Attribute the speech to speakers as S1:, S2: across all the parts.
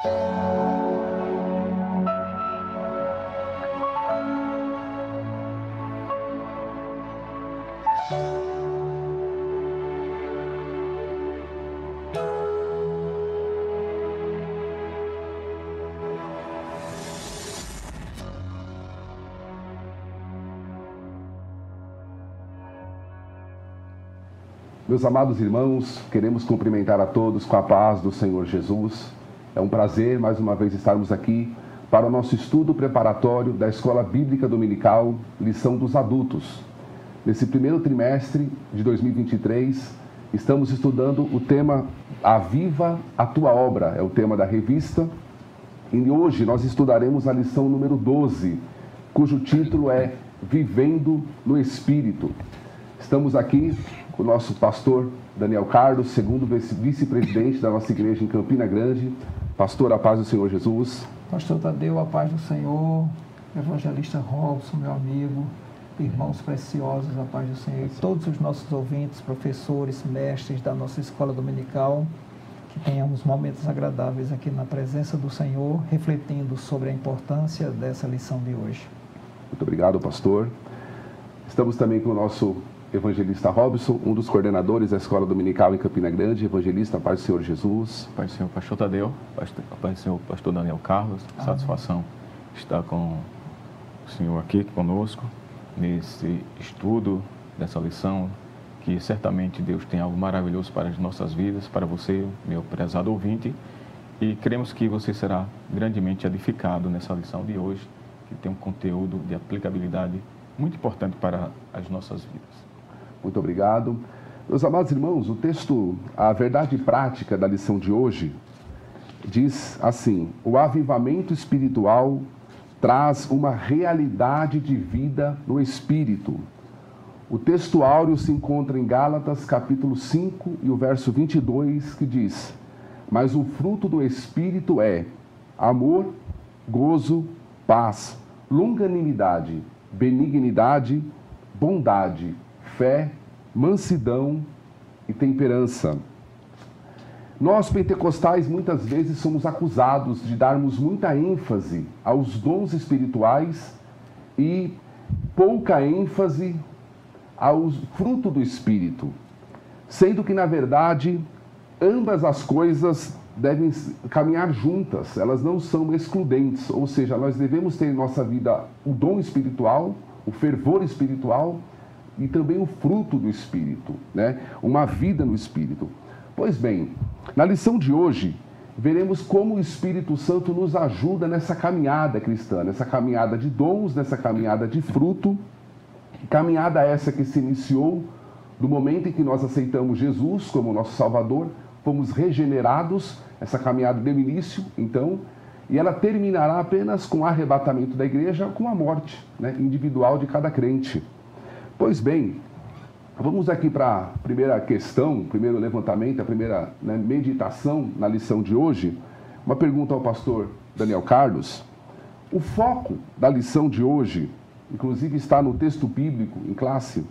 S1: Meus amados irmãos, queremos cumprimentar a todos com a paz do Senhor Jesus. É um prazer, mais uma vez, estarmos aqui para o nosso estudo preparatório da Escola Bíblica Dominical, Lição dos Adultos. Nesse primeiro trimestre de 2023, estamos estudando o tema Aviva a Tua Obra, é o tema da revista. E hoje nós estudaremos a lição número 12, cujo título é Vivendo no Espírito. Estamos aqui com o nosso pastor Daniel Carlos, segundo vice-presidente da nossa igreja em Campina Grande. Pastor, a paz do Senhor Jesus.
S2: Pastor Tadeu, a paz do Senhor. Evangelista Robson, meu amigo. Irmãos preciosos, a paz do Senhor. E todos os nossos ouvintes, professores, mestres da nossa escola dominical, que tenhamos momentos agradáveis aqui na presença do Senhor, refletindo sobre a importância dessa lição de hoje.
S1: Muito obrigado, pastor. Estamos também com o nosso evangelista Robson, um dos coordenadores da Escola Dominical em Campina Grande. Evangelista, paz do Senhor Jesus.
S3: Paz do Senhor, pastor Tadeu. Paz do Senhor, pastor Daniel Carlos. Amém. Satisfação estar com o senhor aqui conosco, nesse estudo dessa lição, que certamente Deus tem algo maravilhoso para as nossas vidas, para você, meu prezado ouvinte, e cremos que você será grandemente edificado nessa lição de hoje, que tem um conteúdo de aplicabilidade muito importante para as nossas vidas.
S1: Muito obrigado. Meus amados irmãos, o texto, a verdade prática da lição de hoje, diz assim: o avivamento espiritual traz uma realidade de vida no Espírito. O texto áureo se encontra em Gálatas, capítulo 5, e o verso 22, que diz: mas o fruto do Espírito é amor, gozo, paz, longanimidade, benignidade, bondade, fé, mansidão e temperança. Nós, pentecostais, muitas vezes somos acusados de darmos muita ênfase aos dons espirituais e pouca ênfase ao fruto do Espírito, sendo que, na verdade, ambas as coisas devem caminhar juntas, elas não são excludentes, ou seja, nós devemos ter em nossa vida o dom espiritual, o fervor espiritual, e também o fruto do Espírito, né? Uma vida no Espírito. Pois bem, na lição de hoje, veremos como o Espírito Santo nos ajuda nessa caminhada cristã, nessa caminhada de dons, nessa caminhada de fruto, caminhada essa que se iniciou do momento em que nós aceitamos Jesus como nosso Salvador, fomos regenerados, essa caminhada deu início, então, e ela terminará apenas com o arrebatamento da igreja, com a morte, né, individual de cada crente. Pois bem, vamos aqui para a primeira questão, o primeiro levantamento, a primeira meditação na lição de hoje. Uma pergunta ao pastor Daniel Carlos. O foco da lição de hoje, inclusive está no texto bíblico em classe,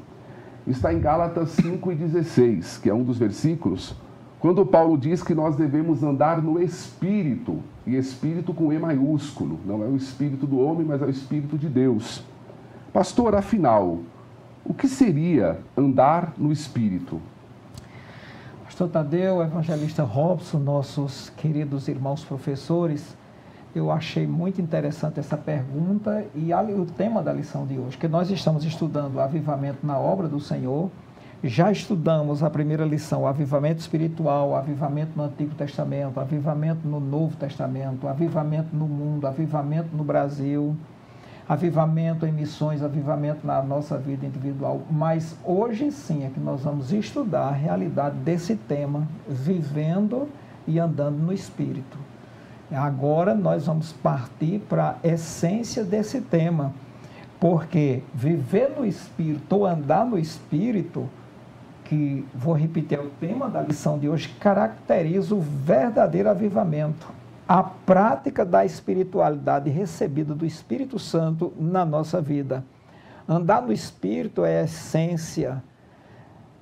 S1: está em Gálatas 5:16, que é um dos versículos, quando Paulo diz que nós devemos andar no Espírito, e Espírito com E maiúsculo, não é o Espírito do homem, mas é o Espírito de Deus. Pastor, afinal, o que seria andar no Espírito?
S2: Pastor Tadeu, evangelista Robson, nossos queridos irmãos professores, eu achei muito interessante essa pergunta e o tema da lição de hoje, que nós estamos estudando o avivamento na obra do Senhor. Já estudamos a primeira lição, o avivamento espiritual, o avivamento no Antigo Testamento, o avivamento no Novo Testamento, o avivamento no mundo, o avivamento no Brasil, avivamento em missões, avivamento na nossa vida individual. Mas hoje sim é que nós vamos estudar a realidade desse tema, vivendo e andando no Espírito. Agora nós vamos partir para a essência desse tema, porque viver no Espírito ou andar no Espírito, que vou repetir, é o tema da lição de hoje, caracteriza o verdadeiro avivamento, a prática da espiritualidade recebida do Espírito Santo na nossa vida. Andar no Espírito é a essência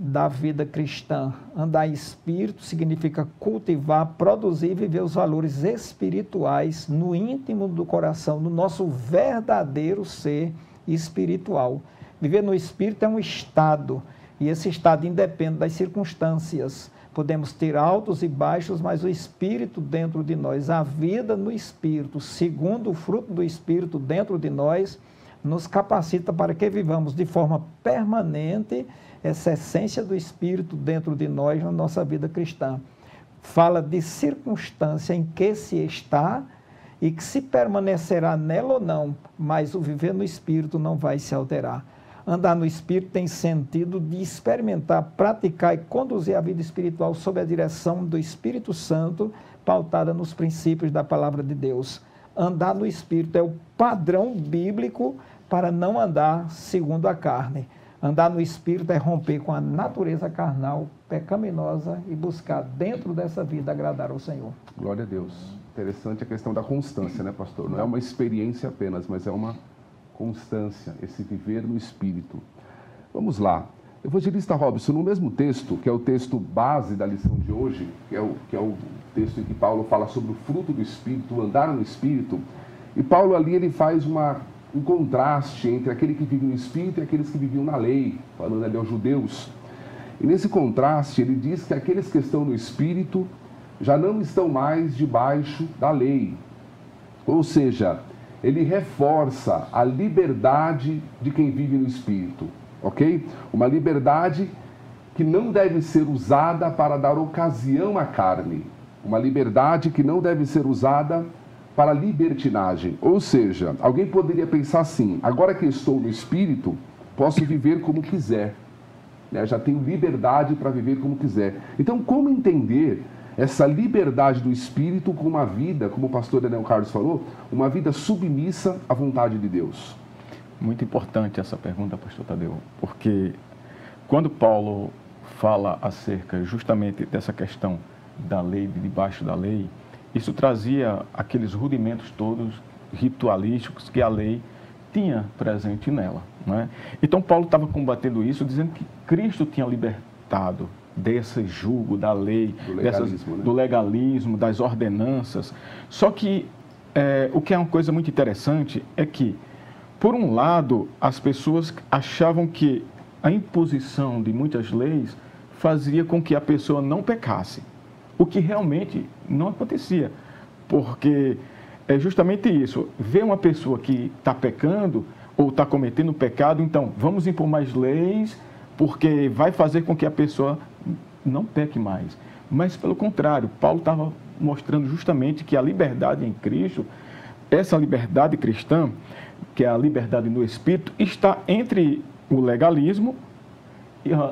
S2: da vida cristã. Andar em espírito significa cultivar, produzir e viver os valores espirituais no íntimo do coração, no nosso verdadeiro ser espiritual. Viver no espírito é um estado, e esse estado independe das circunstâncias. Podemos ter altos e baixos, mas o espírito dentro de nós, a vida no espírito, segundo o fruto do espírito dentro de nós, nos capacita para que vivamos de forma permanente essa essência do Espírito dentro de nós na nossa vida cristã. Fala de circunstância em que se está e que se permanecerá nela ou não, mas o viver no Espírito não vai se alterar. Andar no Espírito tem sentido de experimentar, praticar e conduzir a vida espiritual sob a direção do Espírito Santo, pautada nos princípios da Palavra de Deus. Andar no Espírito é o padrão bíblico para não andar segundo a carne. Andar no Espírito é romper com a natureza carnal, pecaminosa, e buscar dentro dessa vida agradar ao Senhor.
S1: Glória a Deus. Interessante a questão da constância, né, pastor? Não é uma experiência apenas, mas é uma constância, esse viver no Espírito. Vamos lá. Evangelista Robson, no mesmo texto, que é o texto base da lição de hoje, que é o texto em que Paulo fala sobre o fruto do Espírito, o andar no Espírito, e Paulo ali ele faz um contraste entre aquele que vive no Espírito e aqueles que viviam na lei, falando ali aos judeus. E nesse contraste ele diz que aqueles que estão no Espírito já não estão mais debaixo da lei. Ou seja, ele reforça a liberdade de quem vive no Espírito, ok? Uma liberdade que não deve ser usada para dar ocasião à carne. Uma liberdade que não deve ser usada para libertinagem. Ou seja, alguém poderia pensar assim: agora que estou no Espírito, posso viver como quiser. Já tenho liberdade para viver como quiser. Então, como entender essa liberdade do Espírito com uma vida, como o pastor Daniel Carlos falou, uma vida submissa à vontade de Deus?
S3: Muito importante essa pergunta, pastor Tadeu, porque quando Paulo fala acerca justamente dessa questão da lei, de debaixo da lei, isso trazia aqueles rudimentos todos ritualísticos que a lei tinha presente nela, não é? Então Paulo estava combatendo isso, dizendo que Cristo tinha libertado desse jugo da lei, do legalismo, das ordenanças. Só que o que é uma coisa muito interessante é que, por um lado, as pessoas achavam que a imposição de muitas leis fazia com que a pessoa não pecasse, o que realmente não acontecia, porque é justamente isso: ver uma pessoa que está pecando ou está cometendo pecado, então vamos impor mais leis, porque vai fazer com que a pessoa não peque mais. Mas, pelo contrário, Paulo estava mostrando justamente que a liberdade em Cristo, essa liberdade cristã, que é a liberdade no Espírito, está entre o legalismo,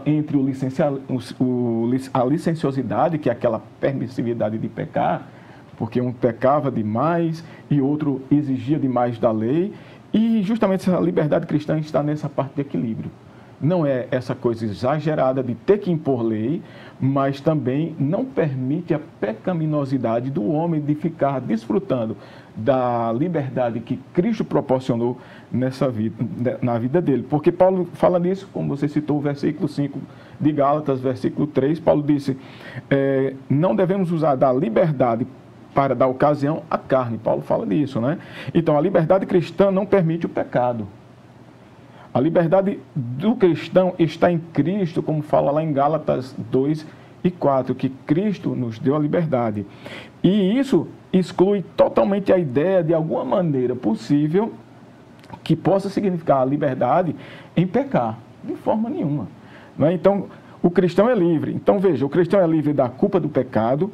S3: entre a licenciosidade, que é aquela permissividade de pecar, porque um pecava demais e outro exigia demais da lei, e justamente essa liberdade cristã está nessa parte de equilíbrio. Não é essa coisa exagerada de ter que impor lei, mas também não permite a pecaminosidade do homem de ficar desfrutando da liberdade que Cristo proporcionou na vida dele. Porque Paulo fala nisso, como você citou o versículo 5 de Gálatas, versículo 3, Paulo disse, não devemos usar da liberdade para dar ocasião à carne. Paulo fala disso, né? Então, a liberdade cristã não permite o pecado. A liberdade do cristão está em Cristo, como fala lá em Gálatas 2 e 4, que Cristo nos deu a liberdade. E isso exclui totalmente a ideia, de alguma maneira possível, que possa significar a liberdade em pecar, de forma nenhuma. Não é? Então, o cristão é livre. Então, veja, o cristão é livre da culpa do pecado,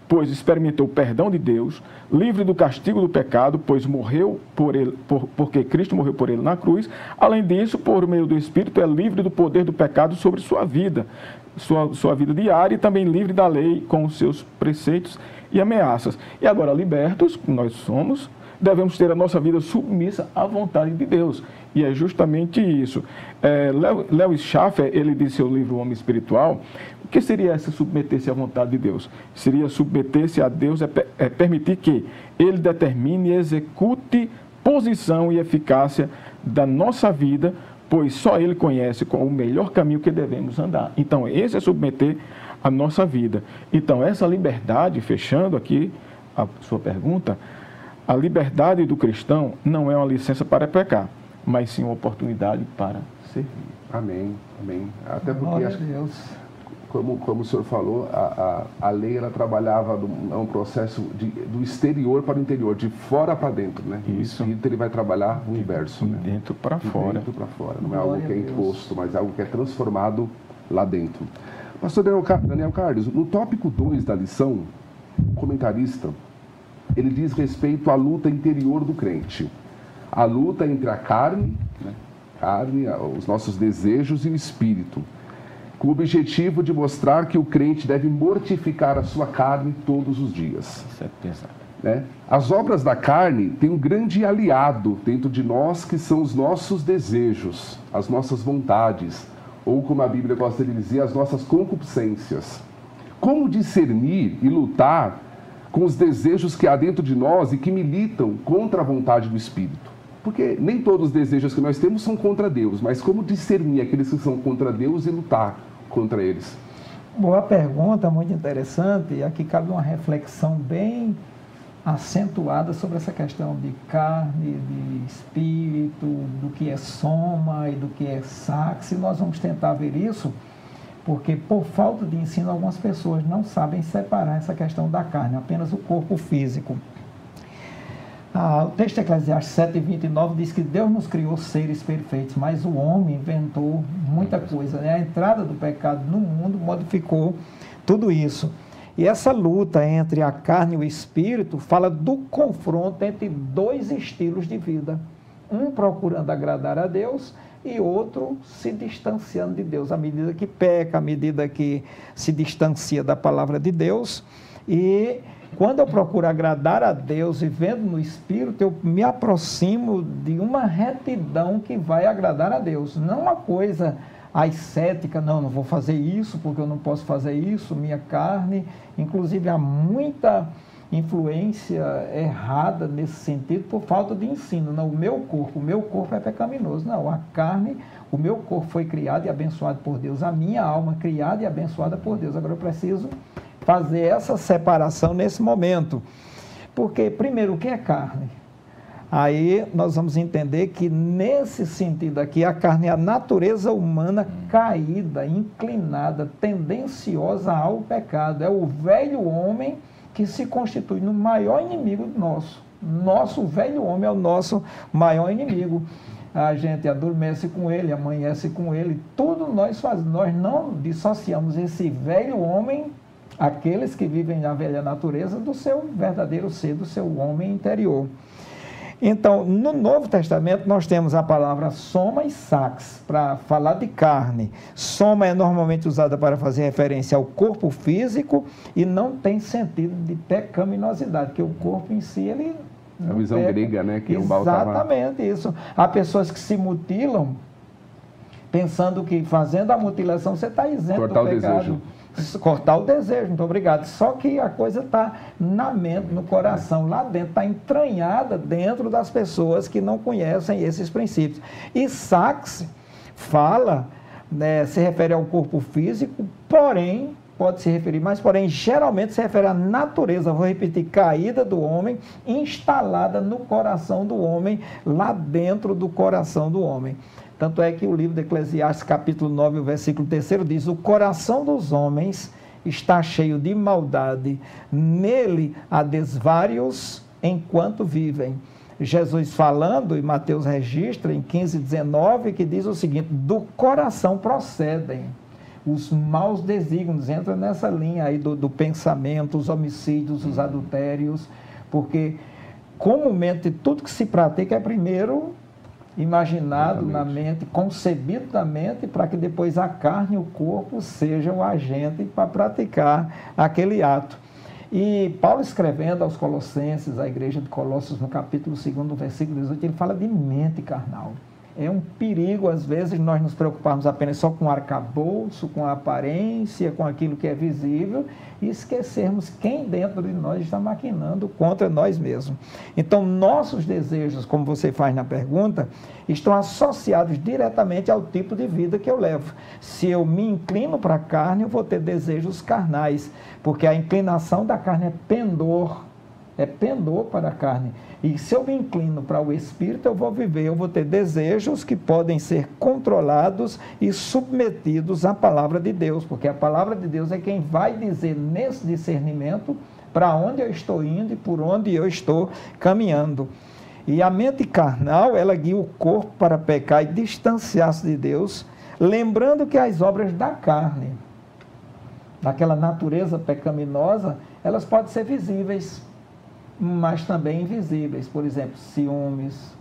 S3: pois experimentou o perdão de Deus, livre do castigo do pecado, pois morreu por ele, porque Cristo morreu por ele na cruz. Além disso, por meio do Espírito, é livre do poder do pecado sobre sua vida, sua vida diária, e também livre da lei com os seus preceitos e ameaças. E agora, libertos, nós somos, devemos ter a nossa vida submissa à vontade de Deus. E é justamente isso. Lewis Schaffer, ele disse em seu livro O Homem Espiritual, o que seria essa submeter-se à vontade de Deus? Seria submeter-se a Deus, é permitir que Ele determine e execute posição e eficácia da nossa vida pois só Ele conhece qual o melhor caminho que devemos andar. Então, esse é submeter a nossa vida. Então, essa liberdade, fechando aqui a sua pergunta, a liberdade do cristão não é uma licença para pecar, mas sim uma oportunidade para servir.
S1: Amém, amém. Até porque,
S2: Glória a Deus.
S1: como o senhor falou, a lei ela trabalhava um processo do exterior para o interior, de fora para dentro, né?
S3: Isso.
S1: O Espírito ele vai trabalhar o inverso, né?
S3: De dentro para
S1: De
S3: fora.
S1: dentro para fora. Não é
S2: Glória
S1: algo que é
S2: a Deus.
S1: imposto, mas é algo que é transformado lá dentro. Pastor Daniel Carlos, no tópico 2 da lição, o comentarista, ele diz respeito à luta interior do crente. A luta entre a carne, né? Os nossos desejos e o espírito, com o objetivo de mostrar que o crente deve mortificar a sua carne todos os dias.
S3: Isso é pesado.
S1: Né? As obras da carne têm um grande aliado dentro de nós, que são os nossos desejos, as nossas vontades, ou como a Bíblia gosta de dizer, as nossas concupiscências. Como discernir e lutar com os desejos que há dentro de nós e que militam contra a vontade do Espírito? Porque nem todos os desejos que nós temos são contra Deus, mas como discernir aqueles que são contra Deus e lutar contra eles?
S2: Boa pergunta, muito interessante. E aqui cabe uma reflexão bem acentuada sobre essa questão de carne, de espírito, do que é soma e do que é sax. E nós vamos tentar ver isso, porque por falta de ensino, algumas pessoas não sabem separar essa questão da carne, apenas o corpo físico. O texto de Eclesiastes 7:29 diz que Deus nos criou seres perfeitos, mas o homem inventou muita coisa, né? A entrada do pecado no mundo modificou tudo isso. E essa luta entre a carne e o espírito fala do confronto entre dois estilos de vida. Um procurando agradar a Deus e outro se distanciando de Deus, à medida que peca, à medida que se distancia da palavra de Deus. E quando eu procuro agradar a Deus, vivendo no Espírito, eu me aproximo de uma retidão que vai agradar a Deus. Não uma coisa ascética, não vou fazer isso porque eu não posso fazer isso, minha carne. Inclusive, há muita influência errada nesse sentido por falta de ensino. Não, o meu corpo é pecaminoso. Não, a carne, o meu corpo foi criado e abençoado por Deus. A minha alma criada e abençoada por Deus. Agora eu preciso fazer essa separação nesse momento. Porque, primeiro, o que é carne? Aí nós vamos entender que, nesse sentido aqui, a carne é a natureza humana caída, inclinada, tendenciosa ao pecado. É o velho homem que se constitui no maior inimigo nosso. Nosso velho homem é o nosso maior inimigo. A gente adormece com ele, amanhece com ele, tudo nós fazemos. Nós não dissociamos esse velho homem, aqueles que vivem na velha natureza, do seu verdadeiro ser, do seu homem interior. Então, no Novo Testamento, nós temos a palavra soma e sax, para falar de carne. Soma é normalmente usada para fazer referência ao corpo físico e não tem sentido de pecaminosidade, porque o corpo em si, ele
S1: a visão peca. Grega, né? Que
S2: exatamente isso. Há pessoas que se mutilam pensando que fazendo a mutilação você está isento do pecado. Cortar o desejo, muito obrigado. Só que a coisa está na mente, no coração, lá dentro, está entranhada dentro das pessoas que não conhecem esses princípios. E Sachs fala, né, se refere ao corpo físico, porém, pode se referir, mas porém, geralmente se refere à natureza, vou repetir, caída do homem, instalada no coração do homem, lá dentro do coração do homem. Tanto é que o livro de Eclesiastes, capítulo 9, o versículo 3 diz: o coração dos homens está cheio de maldade, nele há desvários enquanto vivem. Jesus falando, e Mateus registra em 15:19, que diz o seguinte: do coração procedem os maus desígnios. Entra nessa linha aí do pensamento, os homicídios, os adultérios, porque comumente tudo que se pratica é primeiro imaginado na mente, concebido na mente, para que depois a carne e o corpo sejam o agente para praticar aquele ato. E Paulo, escrevendo aos Colossenses, à igreja de Colossos, no capítulo 2, versículo 18, ele fala de mente carnal. É um perigo, às vezes, nós nos preocuparmos apenas só com o arcabouço, com a aparência, com aquilo que é visível e esquecermos quem dentro de nós está maquinando contra nós mesmos. Então, nossos desejos, como você faz na pergunta, estão associados diretamente ao tipo de vida que eu levo. Se eu me inclino para a carne, eu vou ter desejos carnais, porque a inclinação da carne é pendor para a carne. E se eu me inclino para o Espírito, eu vou ter desejos que podem ser controlados e submetidos à palavra de Deus, porque a palavra de Deus é quem vai dizer nesse discernimento para onde eu estou indo e por onde eu estou caminhando. E a mente carnal, ela guia o corpo para pecar e distanciar-se de Deus, lembrando que as obras da carne, daquela natureza pecaminosa, elas podem ser visíveis, mas também invisíveis. Por exemplo, ciúmes,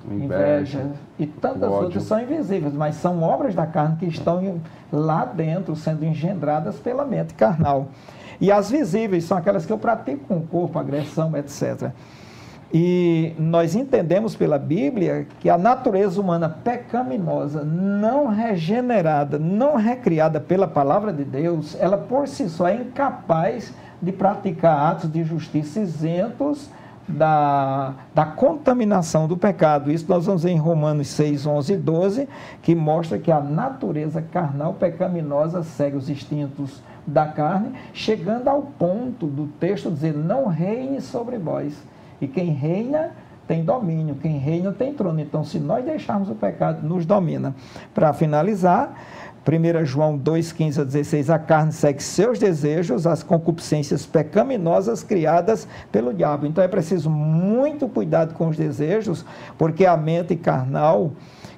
S2: inveja e tantas outras são invisíveis, mas são obras da carne que estão lá dentro, sendo engendradas pela mente carnal. E as visíveis são aquelas que eu pratico com o corpo, agressão, etc. E nós entendemos pela Bíblia que a natureza humana pecaminosa, não regenerada, não recriada pela palavra de Deus, ela por si só é incapaz de praticar atos de justiça isentos da contaminação do pecado. Isso nós vamos ver em Romanos 6, 11 e 12, que mostra que a natureza carnal pecaminosa segue os instintos da carne, chegando ao ponto do texto dizer, não reine sobre vós. E quem reina tem domínio, quem reina tem trono. Então, se nós deixarmos o pecado, nos domina. Para finalizar, 1 João 2, 15 a 16, a carne segue seus desejos, as concupiscências pecaminosas criadas pelo diabo. Então, é preciso muito cuidado com os desejos, porque a mente carnal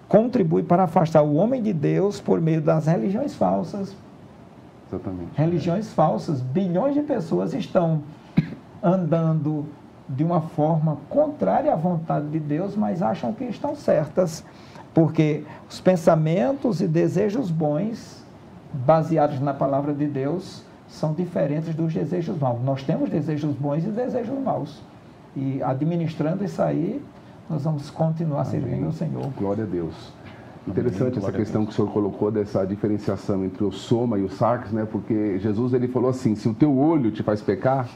S2: contribui para afastar o homem de Deus por meio das religiões falsas.
S1: Exatamente.
S2: Religiões falsas. Bilhões de pessoas estão andando de uma forma contrária à vontade de Deus, mas acham que estão certas, porque os pensamentos e desejos bons, baseados na palavra de Deus, são diferentes dos desejos maus. Nós temos desejos bons e desejos maus, e administrando isso aí, nós vamos continuar servindo ao Senhor.
S1: Glória a Deus. Interessante essa questão que o senhor colocou dessa diferenciação entre o soma e o sarx, né? Porque Jesus, ele falou assim, se o teu olho te faz pecar,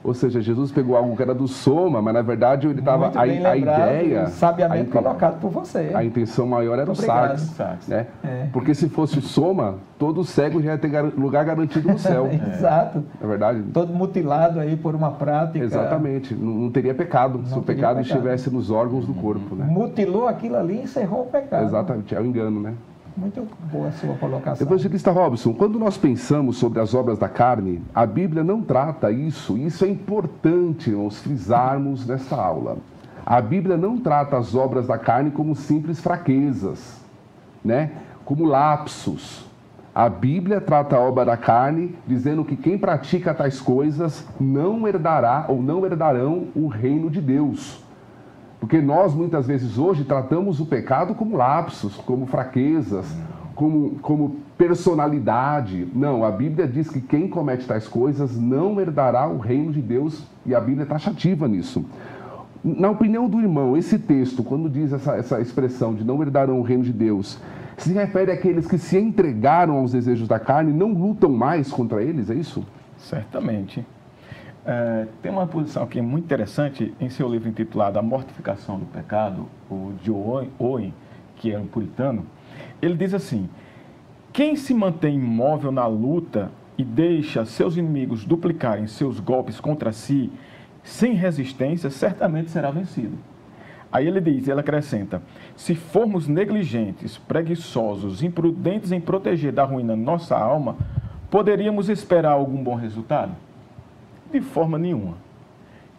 S1: ou seja, Jesus pegou algo que era do soma, mas na verdade ele estava a ideia,
S2: sabiamente colocado por você.
S1: A intenção maior era o sarx, né? Porque se fosse o soma, todo cego já ia ter lugar garantido no céu.
S2: Exato.
S1: É verdade?
S2: Todo mutilado aí por uma prática.
S1: Exatamente. Não teria pecado se o pecado estivesse nos órgãos do corpo, né?
S2: Mutilou aquilo ali e encerrou o pecado.
S1: Exatamente. É o engano, né?
S2: Muito boa a sua colocação.
S1: Evangelista Robson, quando nós pensamos sobre as obras da carne, a Bíblia não trata isso, e isso é importante nós frisarmos nesta aula. A Bíblia não trata as obras da carne como simples fraquezas, né? Como lapsos. A Bíblia trata a obra da carne dizendo que quem pratica tais coisas não herdará ou não herdarão o reino de Deus. Porque nós, muitas vezes, hoje, tratamos o pecado como lapsos, como fraquezas, como personalidade. Não, a Bíblia diz que quem comete tais coisas não herdará o reino de Deus, e a Bíblia é taxativa nisso. Na opinião do irmão, esse texto, quando diz essa expressão de não herdarão o reino de Deus, se refere àqueles que se entregaram aos desejos da carne e não lutam mais contra eles, é isso?
S3: Certamente. Tem uma posição aqui muito interessante em seu livro intitulado A Mortificação do Pecado, o John Owen, que é um puritano. Ele diz assim: quem se mantém imóvel na luta e deixa seus inimigos duplicarem seus golpes contra si sem resistência, certamente será vencido. Aí ele acrescenta: se formos negligentes, preguiçosos, imprudentes em proteger da ruína nossa alma, poderíamos esperar algum bom resultado? De forma nenhuma.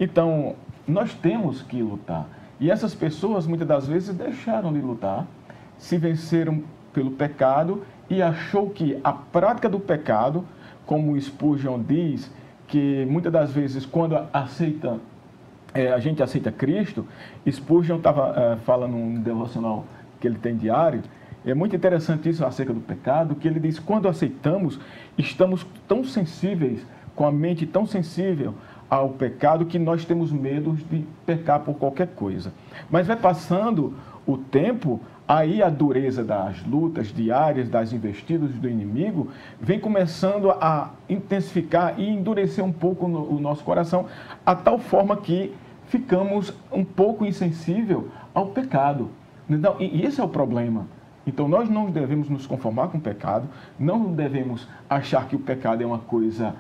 S3: Então, nós temos que lutar. E essas pessoas, muitas das vezes, deixaram de lutar, se venceram pelo pecado e achou que a prática do pecado, como Spurgeon diz, que muitas das vezes, quando a gente aceita Cristo, Spurgeon estava falando num devocional que ele tem diário, é muito interessante isso acerca do pecado, que ele diz, quando aceitamos, estamos tão sensíveis, com a mente tão sensível ao pecado, que nós temos medo de pecar por qualquer coisa. Mas vai passando o tempo, aí a dureza das lutas diárias, das investidas do inimigo, vem começando a intensificar e endurecer um pouco o nosso coração, a tal forma que ficamos um pouco insensível ao pecado. Então, e esse é o problema. Então, nós não devemos nos conformar com o pecado, não devemos achar que o pecado é uma coisa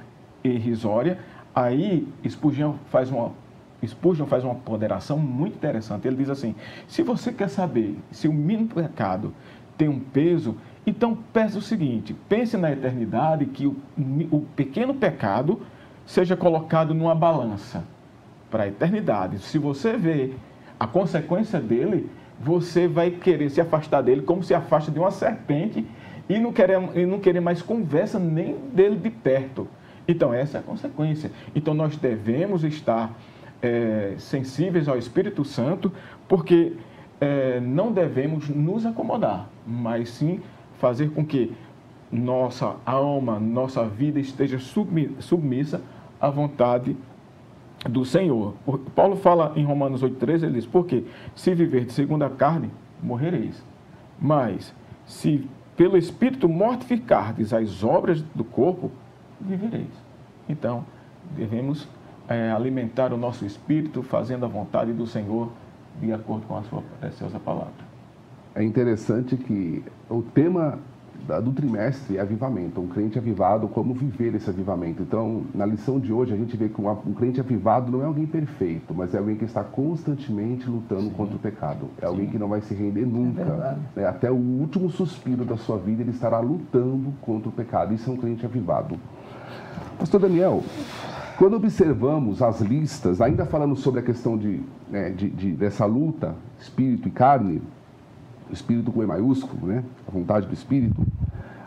S3: irrisória. Aí, Spurgeon faz uma ponderação muito interessante. Ele diz assim: se você quer saber se o mínimo pecado tem um peso, então pense o seguinte: pense na eternidade, que o pequeno pecado seja colocado numa balança para a eternidade. Se você vê a consequência dele, você vai querer se afastar dele como se afasta de uma serpente e não querer mais conversa nem dele de perto. Então, essa é a consequência. Então, nós devemos estar sensíveis ao Espírito Santo, porque não devemos nos acomodar, mas sim fazer com que nossa alma, nossa vida esteja submissa à vontade do Senhor. Paulo fala em Romanos 8,13, ele diz: porque se viverdes segundo a carne, morrereis. Mas se pelo Espírito mortificardes as obras do corpo, vivereis. Então, devemos alimentar o nosso espírito fazendo a vontade do Senhor de acordo com a sua preciosa palavra.
S1: É interessante que o tema do trimestre é avivamento, um crente avivado, como viver esse avivamento. Então, na lição de hoje, a gente vê que um crente avivado não é alguém perfeito, mas é alguém que está constantemente lutando contra o pecado. É alguém que não vai se render nunca. Até o último suspiro da sua vida, ele estará lutando contra o pecado. Isso é um crente avivado. Pastor Daniel, quando observamos as listas, ainda falando sobre a questão dessa luta, espírito e carne, espírito com E maiúsculo, né? A vontade do espírito,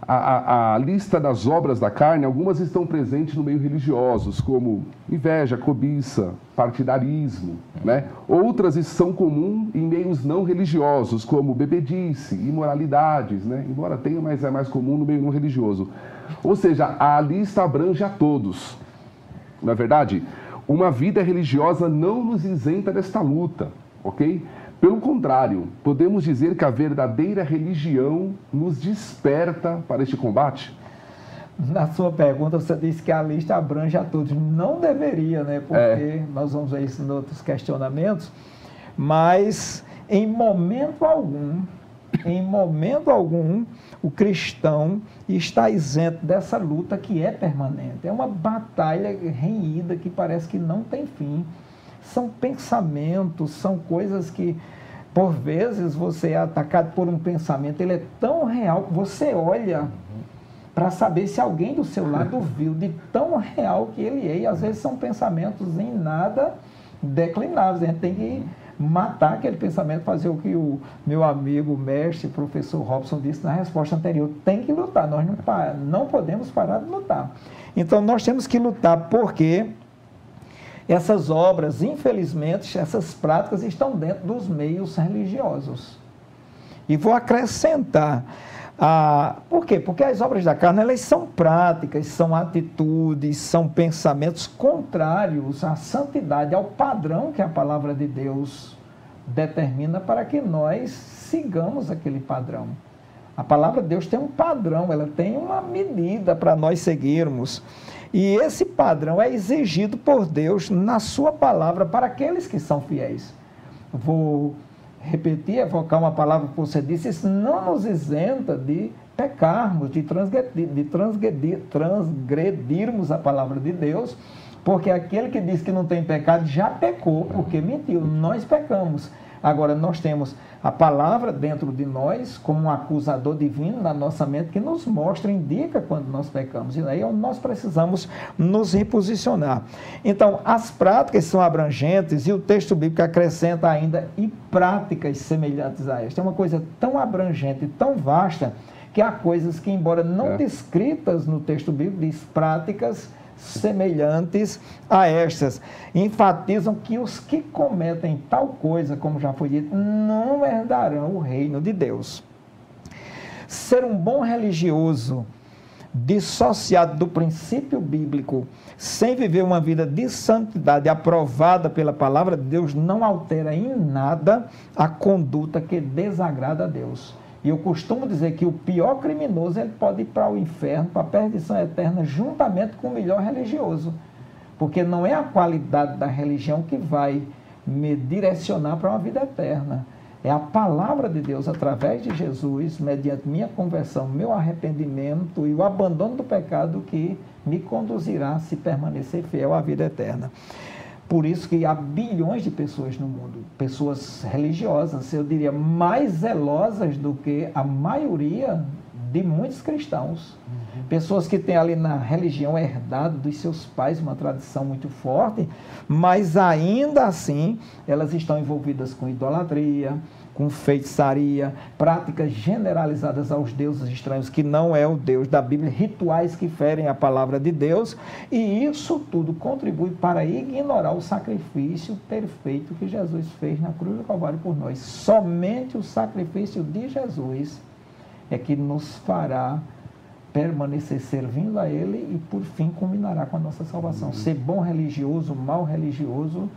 S1: a lista das obras da carne, algumas estão presentes no meio religiosos, como inveja, cobiça, partidarismo, né? Outras são comuns em meios não religiosos, como bebedice, imoralidades, né? Embora tenha, mas é mais comum no meio não religioso. Ou seja, a lista abrange a todos. Não é verdade? Uma vida religiosa não nos isenta desta luta, ok? Pelo contrário, podemos dizer que a verdadeira religião nos desperta para este combate?
S2: Na sua pergunta, você disse que a lista abrange a todos. Não deveria, né? Porque nós vamos ver isso em outros questionamentos. Mas, em momento algum, o cristão está isento dessa luta que é permanente. É uma batalha renhida que parece que não tem fim. São pensamentos, são coisas que, por vezes, você é atacado por um pensamento, ele é tão real que você olha para saber se alguém do seu lado viu, de tão real que ele é. E às vezes são pensamentos em nada declináveis. A gente tem que matar aquele pensamento, fazer o que o meu amigo, mestre, professor Robson disse na resposta anterior: tem que lutar, nós não podemos parar de lutar. Então nós temos que lutar, porque essas obras, infelizmente, essas práticas estão dentro dos meios religiosos. E vou acrescentar, por quê? Porque as obras da carne, elas são práticas, são atitudes, são pensamentos contrários à santidade, ao padrão que a palavra de Deus determina para que nós sigamos aquele padrão. A palavra de Deus tem um padrão, ela tem uma medida para nós seguirmos. E esse padrão é exigido por Deus na sua palavra para aqueles que são fiéis. Vou repetir, evocar uma palavra que você disse: isso não nos isenta de pecarmos, de transgredirmos a palavra de Deus, porque aquele que diz que não tem pecado já pecou, porque mentiu. Nós pecamos. Agora, nós temos a palavra dentro de nós, como um acusador divino na nossa mente, que nos mostra, indica quando nós pecamos. E aí nós precisamos nos reposicionar. Então, as práticas são abrangentes e o texto bíblico acrescenta ainda e práticas semelhantes a esta. É uma coisa tão abrangente, tão vasta, que há coisas que, embora não descritas no texto bíblico, diz práticas semelhantes a estas, enfatizam que os que cometem tal coisa, como já foi dito, não herdarão o reino de Deus. Ser um bom religioso dissociado do princípio bíblico, sem viver uma vida de santidade aprovada pela palavra de Deus, não altera em nada a conduta que desagrada a Deus. E eu costumo dizer que o pior criminoso, ele pode ir para o inferno, para a perdição eterna, juntamente com o melhor religioso. Porque não é a qualidade da religião que vai me direcionar para uma vida eterna. É a palavra de Deus, através de Jesus, mediante minha conversão, meu arrependimento e o abandono do pecado, que me conduzirá, se permanecer fiel, à vida eterna. Por isso que há bilhões de pessoas no mundo, pessoas religiosas, eu diria, mais zelosas do que a maioria de muitos cristãos. Pessoas que têm ali na religião herdado dos seus pais uma tradição muito forte, mas ainda assim elas estão envolvidas com idolatria, com feitiçaria, práticas generalizadas aos deuses estranhos, que não é o Deus da Bíblia, rituais que ferem a palavra de Deus, e isso tudo contribui para ignorar o sacrifício perfeito que Jesus fez na cruz do Calvário por nós. Somente o sacrifício de Jesus é que nos fará permanecer servindo a Ele e, por fim, culminará com a nossa salvação. Ser bom religioso, mal religioso,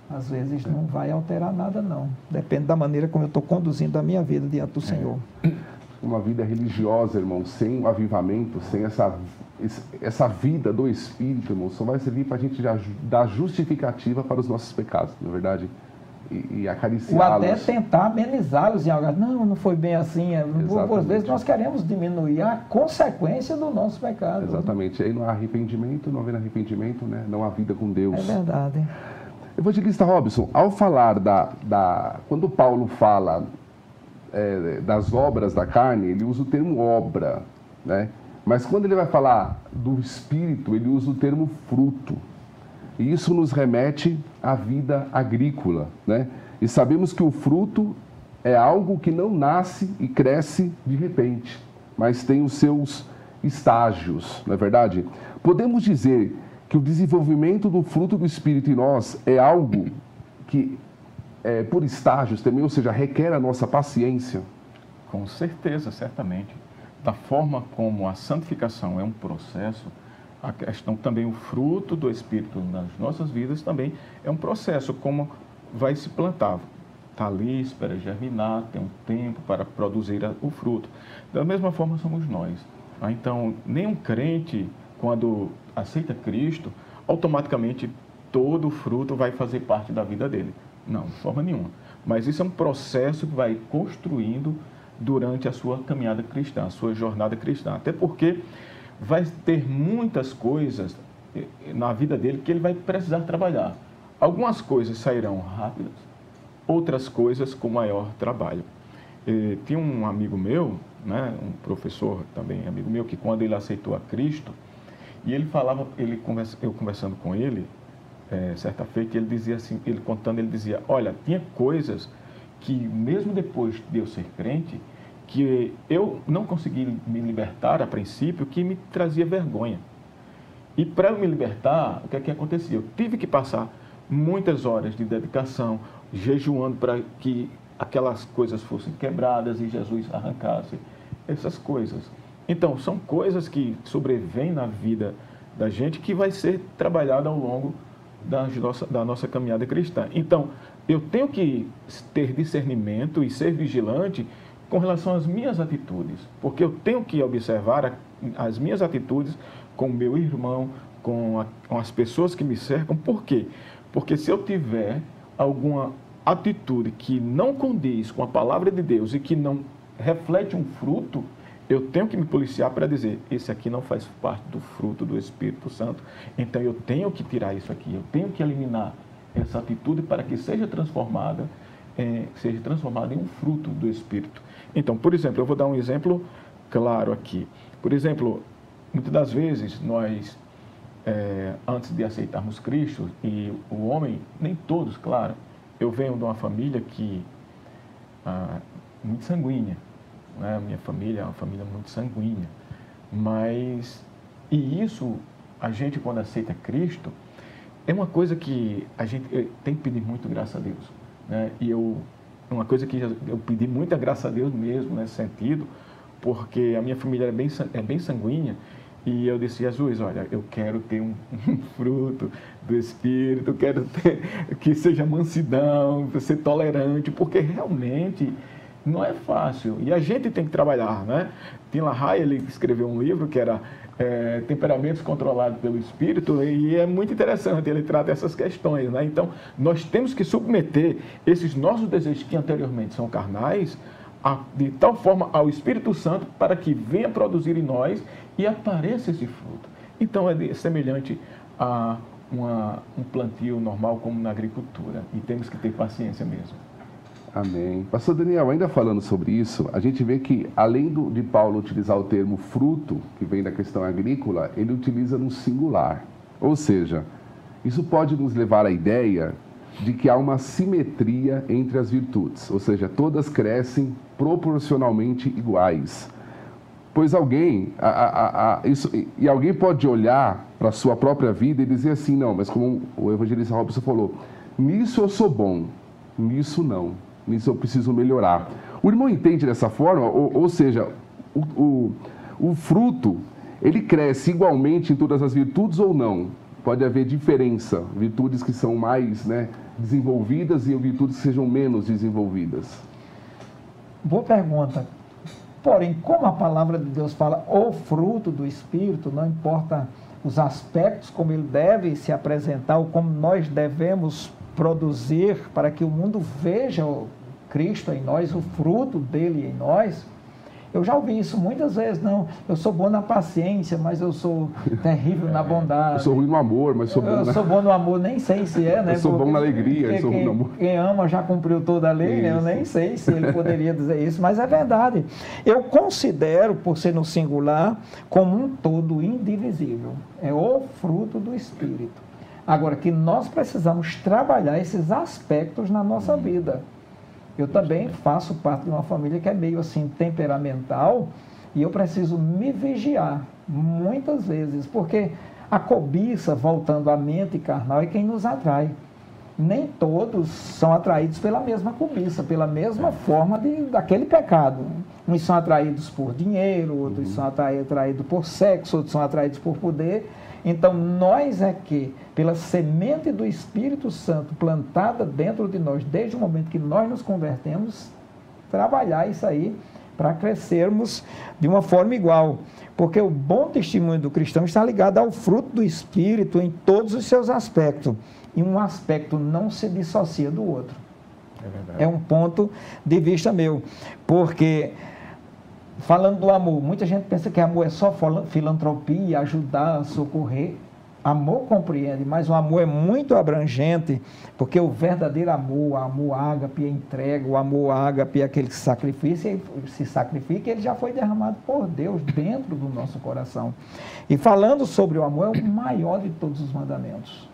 S2: às vezes não vai alterar nada, não. Depende da maneira como eu estou conduzindo a minha vida diante do Senhor.
S1: Uma vida religiosa, irmão, sem o avivamento, sem essa vida do Espírito, irmão, só vai servir para a gente dar justificativa para os nossos pecados, na verdade, e acariciá-los.
S2: Ou até tentar amenizá-los em algo. Não foi bem assim. Às vezes nós queremos diminuir a consequência do nosso pecado.
S1: Exatamente. Aí não há arrependimento, não havendo arrependimento, né? Não há vida com Deus.
S2: É verdade.
S1: Evangelista Robson, ao falar quando Paulo fala das obras da carne, ele usa o termo obra, né? Mas quando ele vai falar do Espírito, ele usa o termo fruto. E isso nos remete à vida agrícola, né? E sabemos que o fruto é algo que não nasce e cresce de repente, mas tem os seus estágios, não é verdade? Podemos dizer que o desenvolvimento do fruto do Espírito em nós é algo que é por estágios também, ou seja, requer a nossa paciência?
S3: Com certeza, certamente. Da forma como a santificação é um processo, a questão também, o fruto do Espírito nas nossas vidas também é um processo, como vai se plantar. Está ali, espera germinar, tem um tempo para produzir o fruto. Da mesma forma somos nós. Então, nenhum crente, quando aceita Cristo, automaticamente todo o fruto vai fazer parte da vida dele. Não, de forma nenhuma. Mas isso é um processo que vai construindo durante a sua caminhada cristã, a sua jornada cristã. Até porque vai ter muitas coisas na vida dele que ele vai precisar trabalhar. Algumas coisas sairão rápidas, outras coisas com maior trabalho. Tinha um amigo meu, né, um professor também, amigo meu, que quando ele aceitou a Cristo, e ele falava, eu conversando com ele, certa feita, ele dizia assim, ele contando, ele dizia, olha, tinha coisas que mesmo depois de eu ser crente, que eu não consegui me libertar a princípio, que me trazia vergonha. E para eu me libertar, o que é que acontecia? Eu tive que passar muitas horas de dedicação, jejuando para que aquelas coisas fossem quebradas e Jesus arrancasse essas coisas. Então, são coisas que sobrevêm na vida da gente que vai ser trabalhada ao longo da nossa caminhada cristã. Então, eu tenho que ter discernimento e ser vigilante com relação às minhas atitudes, porque eu tenho que observar as minhas atitudes com o meu irmão, com as pessoas que me cercam. Por quê? Porque se eu tiver alguma atitude que não condiz com a palavra de Deus e que não reflete um fruto, eu tenho que me policiar para dizer, esse aqui não faz parte do fruto do Espírito Santo, então eu tenho que tirar isso aqui, eu tenho que eliminar essa atitude para que seja transformada em um fruto do Espírito. Então, por exemplo, eu vou dar um exemplo claro aqui. Por exemplo, muitas das vezes nós, antes de aceitarmos Cristo, e o homem, nem todos, claro, eu venho de uma família que muito sanguínea, né? Minha família é uma família muito sanguínea, e isso, a gente quando aceita Cristo, é uma coisa que a gente tem que pedir muito graça a Deus, né? E uma coisa que eu pedi muita graça a Deus mesmo nesse sentido, porque a minha família é bem sanguínea, e eu disse, Jesus, olha, eu quero ter um fruto do Espírito, eu quero ter, que seja mansidão, ser tolerante, porque realmente não é fácil. E a gente tem que trabalhar, né? Tim LaHaye, ele escreveu um livro que era Temperamentos Controlados pelo Espírito, e é muito interessante, ele trata essas questões, né? Então, nós temos que submeter esses nossos desejos que anteriormente são carnais, de tal forma ao Espírito Santo para que venha produzir em nós e apareça esse fruto. Então é semelhante a um plantio normal como na agricultura, e temos que ter paciência mesmo.
S1: Amém. Pastor Daniel, ainda falando sobre isso, a gente vê que além de Paulo utilizar o termo fruto, que vem da questão agrícola, ele utiliza no singular. Ou seja, isso pode nos levar à ideia de que há uma simetria entre as virtudes, ou seja, todas crescem proporcionalmente iguais. Pois alguém pode olhar para a sua própria vida e dizer assim, não, mas como o evangelista Robson falou, nisso eu sou bom, nisso não, nisso eu preciso melhorar. O irmão entende dessa forma, ou seja, o fruto, ele cresce igualmente em todas as virtudes ou não? Pode haver diferença, virtudes que são mais desenvolvidas e virtudes que sejam menos desenvolvidas.
S2: Boa pergunta. Porém, como a palavra de Deus fala, o fruto do Espírito, não importa os aspectos, como ele deve se apresentar, ou como nós devemos produzir para que o mundo veja o Cristo em nós, o fruto dele em nós. Eu já ouvi isso muitas vezes, não, eu sou bom na paciência, mas eu sou terrível na bondade.
S1: Eu sou ruim no amor, mas sou bom
S2: Eu sou bom no amor, nem sei se é, né?
S1: Eu sou bom na alegria, eu sou ruim no amor.
S2: Quem ama já cumpriu toda a lei, né? Eu nem sei se ele poderia dizer isso, mas é verdade. Eu considero, por ser no singular, como um todo indivisível. É o fruto do Espírito. Agora, que nós precisamos trabalhar esses aspectos na nossa vida. Eu também faço parte de uma família que é meio assim temperamental e eu preciso me vigiar muitas vezes, porque a cobiça, voltando à mente carnal, é quem nos atrai. Nem todos são atraídos pela mesma cobiça, pela mesma forma daquele pecado. Uns são atraídos por dinheiro, outros são atraídos por sexo, outros são atraídos por poder. Então, nós é que, pela semente do Espírito Santo plantada dentro de nós, desde o momento que nós nos convertemos, trabalhar isso aí para crescermos de uma forma igual. Porque o bom testemunho do cristão está ligado ao fruto do Espírito em todos os seus aspectos. E um aspecto não se dissocia do outro.
S3: É verdade.
S2: É um ponto de vista meu. Porque... falando do amor, muita gente pensa que amor é só filantropia, ajudar, socorrer. Amor compreende, mas o amor é muito abrangente, porque o verdadeiro amor, o amor ágape é entrega, o amor ágape é aquele que se sacrifica, ele já foi derramado por Deus dentro do nosso coração. E falando sobre o amor, é o maior de todos os mandamentos.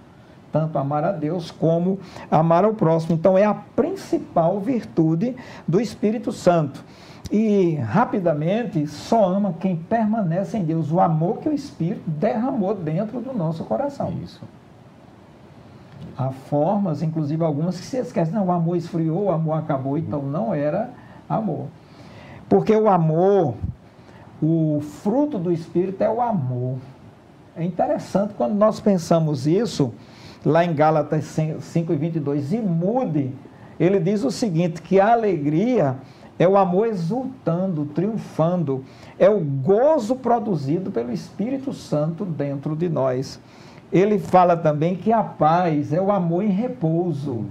S2: Tanto amar a Deus como amar ao próximo. Então é a principal virtude do Espírito Santo. E, rapidamente, só ama quem permanece em Deus. O amor que o Espírito derramou dentro do nosso coração.
S3: Isso.
S2: Há formas, inclusive algumas, que se esquecem. Não, o amor esfriou, o amor acabou. Então, não era amor. Porque o amor, o fruto do Espírito é o amor. É interessante quando nós pensamos isso, lá em Gálatas 5:22, e mude, ele diz o seguinte, que a alegria... é o amor exultando, triunfando. É o gozo produzido pelo Espírito Santo dentro de nós. Ele fala também que a paz é o amor em repouso.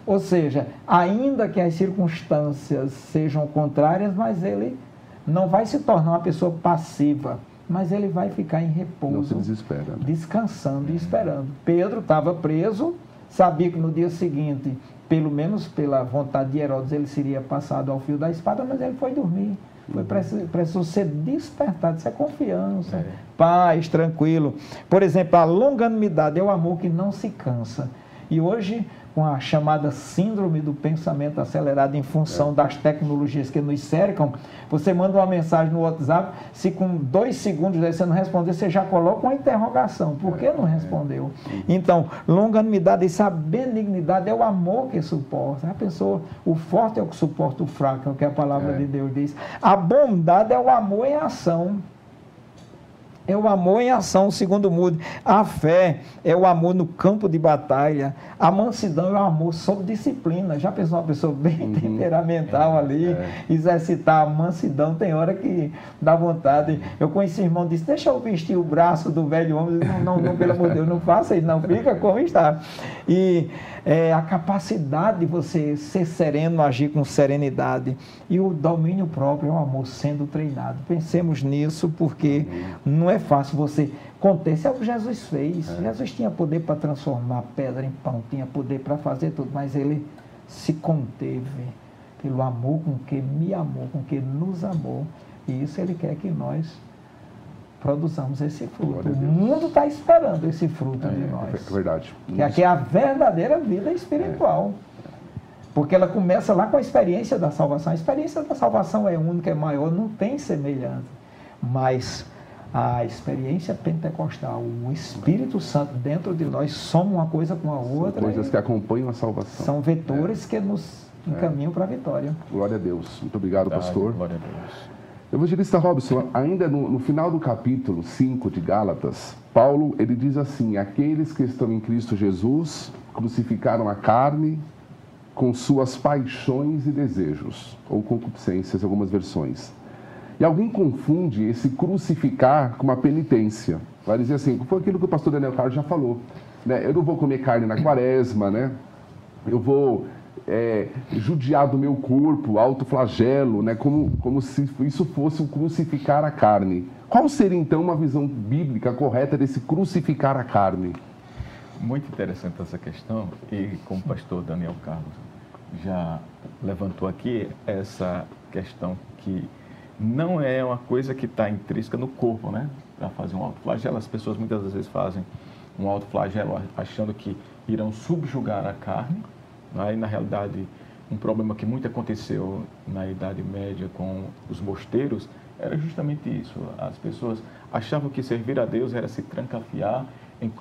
S2: Ou seja, ainda que as circunstâncias sejam contrárias, mas ele não vai se tornar uma pessoa passiva, mas ele vai ficar em repouso.
S1: Não se desespera, né?
S2: Descansando e esperando. Pedro estava preso, sabia que no dia seguinte... pelo menos pela vontade de Herodes, ele seria passado ao fio da espada, mas ele foi dormir. Precisou ser despertado, isso é confiança, paz, tranquilo. Por exemplo, a longanimidade é o amor que não se cansa. E hoje, com a chamada síndrome do pensamento acelerado em função das tecnologias que nos cercam, você manda uma mensagem no WhatsApp, se com 2 segundos você não responder, você já coloca uma interrogação. Por que não respondeu? Então, longanimidade, essa benignidade é o amor que suporta. A pessoa, o forte é o que suporta o fraco, é o que a palavra de Deus diz. A bondade é o amor em ação. É o amor em ação, segundo Moody. A fé é o amor no campo de batalha. A mansidão é o amor sob disciplina. Já pensou uma pessoa bem temperamental ali, exercitar a mansidão? Tem hora que dá vontade. Eu conheci um irmão que disse, deixa eu vestir o braço do velho homem. Não, pelo amor de Deus, não faça isso, não. Fica como está. E a capacidade de você ser sereno, agir com serenidade. E o domínio próprio é o amor sendo treinado. Pensemos nisso, porque não é fácil você conter. Isso é o que Jesus fez. Jesus tinha poder para transformar pedra em pão, tinha poder para fazer tudo, mas ele se conteve pelo amor com que me amou, com que nos amou. E isso ele quer que nós produzamos esse fruto. O mundo está esperando esse fruto de nós.
S1: É verdade.
S2: Que aqui é a verdadeira vida espiritual. Porque ela começa lá com a experiência da salvação. A experiência da salvação é única, é maior, não tem semelhança. Mas a experiência pentecostal, o Espírito Santo dentro de nós, soma uma coisa com a outra.
S1: São coisas que acompanham a salvação.
S2: São vetores que nos encaminham para a vitória.
S1: Glória a Deus. Muito obrigado, pastor.
S3: Glória a Deus.
S1: Evangelista Robson, ainda no final do capítulo 5 de Gálatas, Paulo, ele diz assim, aqueles que estão em Cristo Jesus crucificaram a carne com suas paixões e desejos, ou concupiscências, em algumas versões. E alguém confunde esse crucificar com uma penitência. Vai dizer assim, foi aquilo que o pastor Daniel Carlos já falou, né? Eu não vou comer carne na quaresma, né? Eu vou judiar do meu corpo, autoflagelo, né? Como se isso fosse o crucificar a carne. Qual seria, então, uma visão bíblica correta desse crucificar a carne?
S3: Muito interessante essa questão, e como o pastor Daniel Carlos já levantou aqui, essa questão que não é uma coisa que está intrínseca no corpo, né? Para fazer um autoflagelo, as pessoas muitas vezes fazem um autoflagelo achando que irão subjugar a carne. Aí, na realidade, um problema que muito aconteceu na Idade Média com os mosteiros era justamente isso. As pessoas achavam que servir a Deus era se trancafiar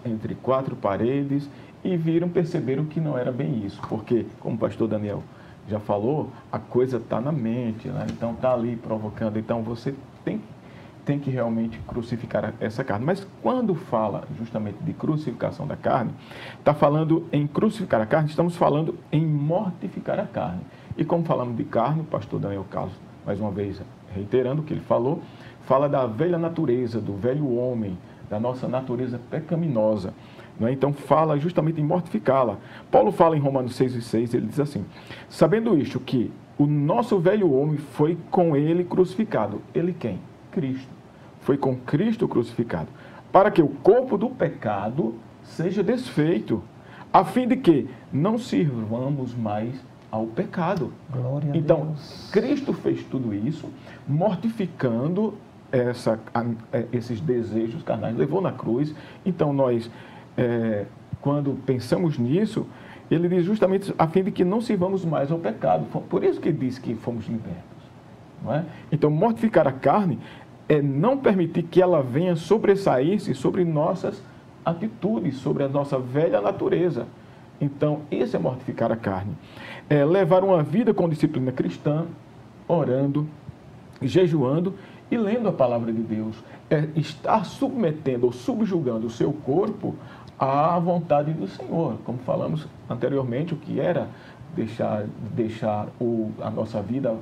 S3: entre 4 paredes e perceberam que não era bem isso. Porque, como o pastor Daniel já falou, a coisa está na mente, né? Então está ali provocando. Então você tem que realmente crucificar essa carne. Mas quando fala justamente de crucificação da carne, está falando em crucificar a carne, estamos falando em mortificar a carne. E como falamos de carne, o pastor Daniel Carlos, mais uma vez reiterando o que ele falou, fala da velha natureza, do velho homem, da nossa natureza pecaminosa. Não é? Então fala justamente em mortificá-la. Paulo fala em Romanos 6:6, ele diz assim, sabendo isto, que o nosso velho homem foi com ele crucificado. Ele quem? Cristo. Foi com Cristo crucificado, para que o corpo do pecado seja desfeito, a fim de que não sirvamos mais ao pecado.
S2: Glória a
S3: então,
S2: Deus.
S3: Cristo fez tudo isso, mortificando esses desejos carnais, levou na cruz. Então, nós, quando pensamos nisso, ele diz justamente a fim de que não sirvamos mais ao pecado. Por isso que diz que fomos libertos. Não é? Então, mortificar a carne é não permitir que ela venha sobressair-se sobre nossas atitudes, sobre a nossa velha natureza. Então, isso é mortificar a carne. É levar uma vida com disciplina cristã, orando, jejuando e lendo a palavra de Deus. É estar submetendo ou subjugando o seu corpo à vontade do Senhor. Como falamos anteriormente, o que era deixar a nossa vida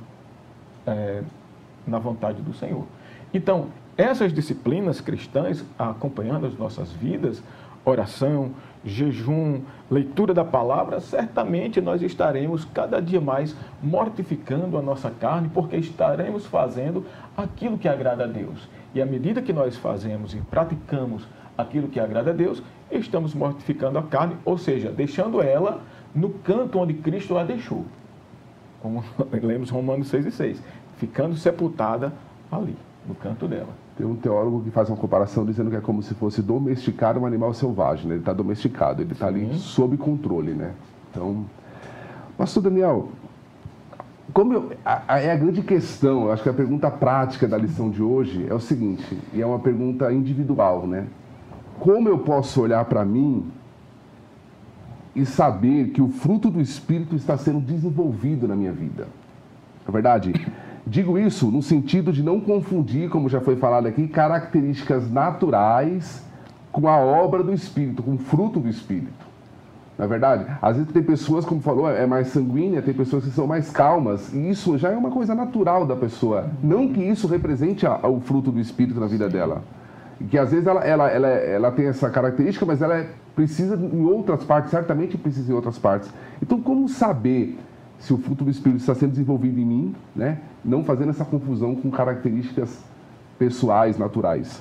S3: na vontade do Senhor. Então, essas disciplinas cristãs, acompanhando as nossas vidas, oração, jejum, leitura da palavra, certamente nós estaremos cada dia mais mortificando a nossa carne, porque estaremos fazendo aquilo que agrada a Deus. E à medida que nós fazemos e praticamos aquilo que agrada a Deus, estamos mortificando a carne, ou seja, deixando ela no canto onde Cristo a deixou. Como lemos Romanos 6:6, ficando sepultada ali. no canto dela.
S1: Tem um teólogo que faz uma comparação dizendo que é como se fosse domesticar um animal selvagem, né? Ele está domesticado, ele está ali sob controle, né? Então, pastor Daniel, é a grande questão, eu acho que a pergunta prática da lição de hoje é o seguinte, e é uma pergunta individual, né? Como eu posso olhar para mim e saber que o fruto do Espírito está sendo desenvolvido na minha vida? Na verdade, digo isso no sentido de não confundir, como já foi falado aqui, características naturais com a obra do Espírito, com o fruto do Espírito. Na verdade, às vezes tem pessoas, como falou, é mais sanguínea, tem pessoas que são mais calmas, e isso já é uma coisa natural da pessoa. Não que isso represente o fruto do Espírito na vida dela. Que às vezes ela tem essa característica, mas ela precisa em outras partes, certamente precisa em outras partes. Então, como saber se o fruto do Espírito está sendo desenvolvido em mim, né? Não fazendo essa confusão com características pessoais, naturais?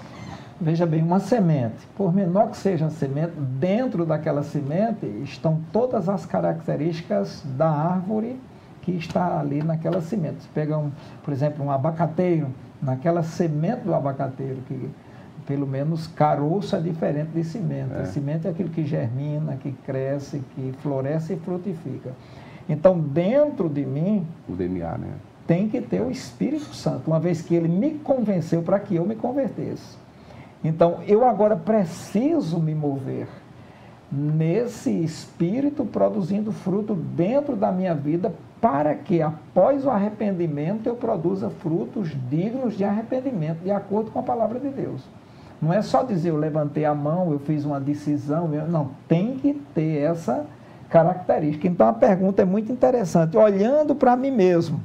S2: Veja bem, uma semente, por menor que seja a semente, dentro daquela semente estão todas as características da árvore que está ali naquela semente. Você pega, por exemplo, um abacateiro, naquela semente do abacateiro, que pelo menos caroço é diferente de semente. A semente é aquilo que germina, que cresce, que floresce e frutifica. Então, dentro de mim,
S1: o DNA, né?
S2: Tem que ter o Espírito Santo, uma vez que ele me convenceu para que eu me convertesse. Então, eu agora preciso me mover nesse Espírito produzindo fruto dentro da minha vida para que, após o arrependimento, eu produza frutos dignos de arrependimento, de acordo com a palavra de Deus. Não é só dizer, eu levantei a mão, eu fiz uma decisão, não, tem que ter essa característica. Então, a pergunta é muito interessante. Olhando para mim mesmo,